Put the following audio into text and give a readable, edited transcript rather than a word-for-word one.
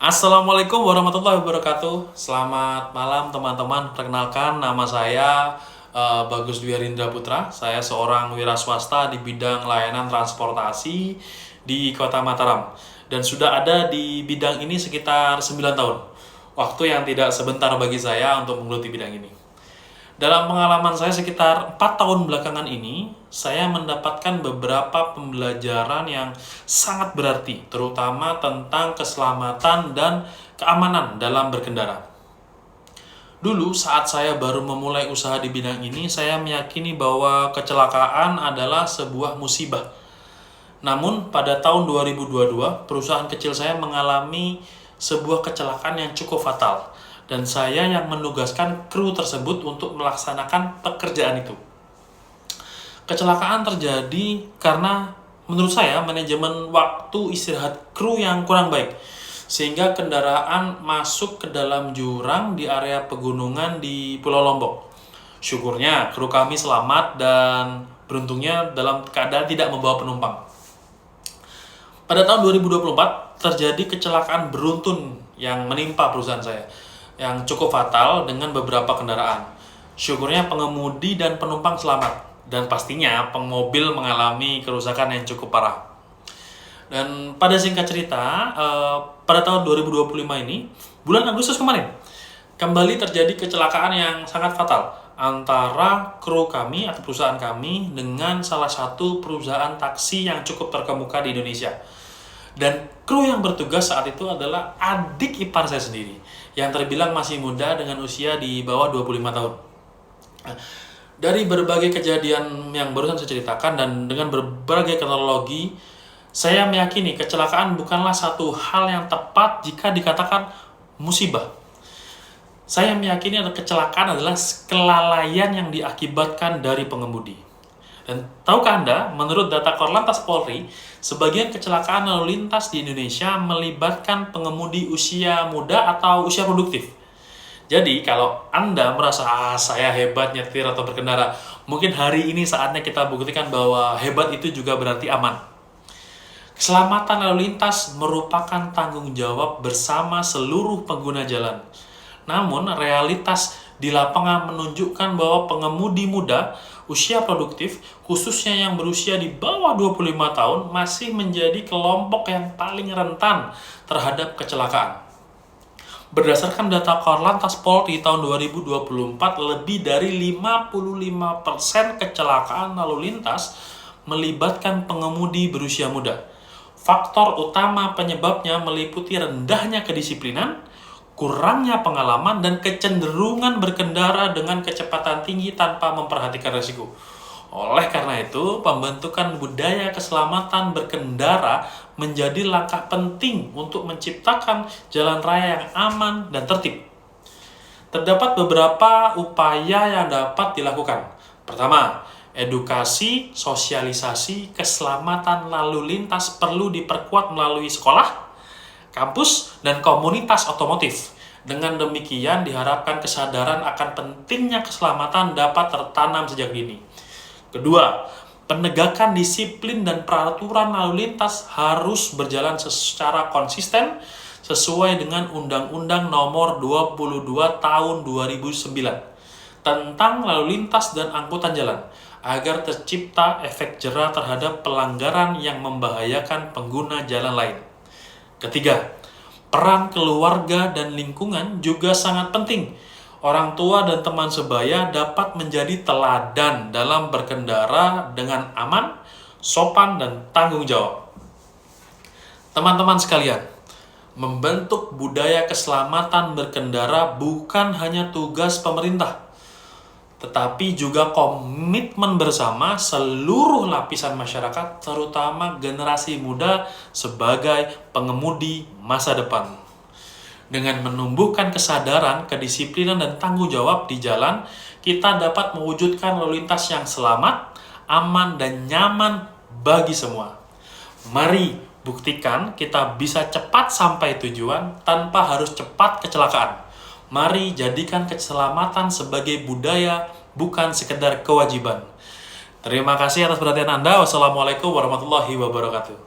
Assalamualaikum warahmatullahi wabarakatuh. Selamat malam teman-teman. Perkenalkan nama saya Bagus Dwi Arindra Putra. Saya seorang wira swasta di bidang layanan transportasi di Kota Mataram. Dan sudah ada di bidang ini sekitar 9 tahun. Waktu yang tidak sebentar bagi saya untuk menggeluti bidang ini. Dalam pengalaman saya sekitar 4 tahun belakangan ini, saya mendapatkan beberapa pembelajaran yang sangat berarti, terutama tentang keselamatan dan keamanan dalam berkendara. Dulu saat saya baru memulai usaha di bidang ini, saya meyakini bahwa kecelakaan adalah sebuah musibah. Namun pada tahun 2022, perusahaan kecil saya mengalami sebuah kecelakaan yang cukup fatal. Dan saya yang menugaskan kru tersebut untuk melaksanakan pekerjaan itu. Kecelakaan terjadi karena menurut saya manajemen waktu istirahat kru yang kurang baik, sehingga kendaraan masuk ke dalam jurang di area pegunungan di Pulau Lombok. Syukurnya kru kami selamat dan beruntungnya dalam keadaan tidak membawa penumpang. Pada tahun 2024 terjadi kecelakaan beruntun yang menimpa perusahaan saya, yang cukup fatal dengan beberapa kendaraan. Syukurnya pengemudi dan penumpang selamat, dan pastinya pengobil mengalami kerusakan yang cukup parah. Dan pada singkat cerita, pada tahun 2025 ini, bulan Agustus kemarin, kembali terjadi kecelakaan yang sangat fatal antara kru kami atau perusahaan kami dengan salah satu perusahaan taksi yang cukup terkemuka di Indonesia. Dan kru yang bertugas saat itu adalah adik ipar saya sendiri, yang terbilang masih muda dengan usia di bawah 25 tahun. Dari berbagai kejadian yang barusan saya ceritakan dan dengan berbagai kronologi, saya meyakini kecelakaan bukanlah satu hal yang tepat jika dikatakan musibah. Saya meyakini kecelakaan adalah kelalaian yang diakibatkan dari pengemudi. Dan tahukah Anda, menurut data Korlantas Polri, sebagian kecelakaan lalu lintas di Indonesia melibatkan pengemudi usia muda atau usia produktif. Jadi, kalau Anda merasa, saya hebat nyetir atau berkendara, mungkin hari ini saatnya kita buktikan bahwa hebat itu juga berarti aman. Keselamatan lalu lintas merupakan tanggung jawab bersama seluruh pengguna jalan. Namun, realitas di lapangan menunjukkan bahwa pengemudi muda usia produktif, khususnya yang berusia di bawah 25 tahun, masih menjadi kelompok yang paling rentan terhadap kecelakaan. Berdasarkan data Korlantas Polri tahun 2024, lebih dari 55% kecelakaan lalu lintas melibatkan pengemudi berusia muda. Faktor utama penyebabnya meliputi rendahnya kedisiplinan, kurangnya pengalaman, dan kecenderungan berkendara dengan kecepatan tinggi tanpa memperhatikan resiko. Oleh karena itu, pembentukan budaya keselamatan berkendara menjadi langkah penting untuk menciptakan jalan raya yang aman dan tertib. Terdapat beberapa upaya yang dapat dilakukan. Pertama, edukasi, sosialisasi, keselamatan lalu lintas perlu diperkuat melalui sekolah, kampus, dan komunitas otomotif. Dengan demikian diharapkan kesadaran akan pentingnya keselamatan dapat tertanam sejak dini. Kedua, penegakan disiplin dan peraturan lalu lintas harus berjalan secara konsisten sesuai dengan Undang-Undang Nomor 22 Tahun 2009 tentang lalu lintas dan angkutan jalan, agar tercipta efek jera terhadap pelanggaran yang membahayakan pengguna jalan lain. Ketiga, peran keluarga dan lingkungan juga sangat penting. Orang tua dan teman sebaya dapat menjadi teladan dalam berkendara dengan aman, sopan, dan tanggung jawab. Teman-teman sekalian, membentuk budaya keselamatan berkendara bukan hanya tugas pemerintah, tetapi juga komitmen bersama seluruh lapisan masyarakat, terutama generasi muda sebagai pengemudi masa depan. Dengan menumbuhkan kesadaran, kedisiplinan, dan tanggung jawab di jalan, kita dapat mewujudkan lalu lintas yang selamat, aman, dan nyaman bagi semua. Mari buktikan kita bisa cepat sampai tujuan tanpa harus cepat kecelakaan. Mari jadikan keselamatan sebagai budaya, bukan sekedar kewajiban. Terima kasih atas perhatian Anda. Wassalamualaikum warahmatullahi wabarakatuh.